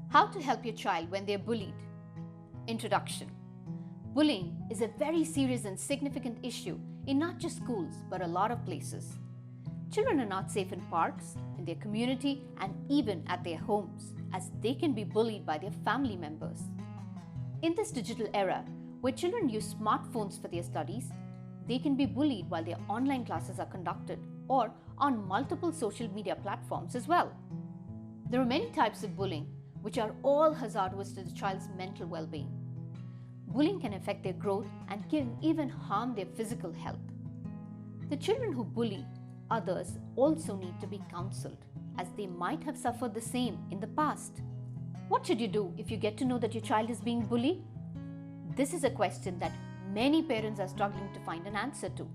How to help your child when they're bullied. Introduction. Bullying is a very serious and significant issue in not just schools but a lot of places. Children are not safe in parks, in their community, and even at their homes, as they can be bullied by their family members. In this digital era, where children use smartphones for their studies, they can be bullied while their online classes are conducted or on multiple social media platforms as well. There are many types of bullying, which are all hazardous to the child's mental well-being. Bullying can affect their growth and can even harm their physical health. The children who bully others also need to be counseled, as they might have suffered the same in the past. What should you do if you get to know that your child is being bullied? This is a question that many parents are struggling to find an answer to.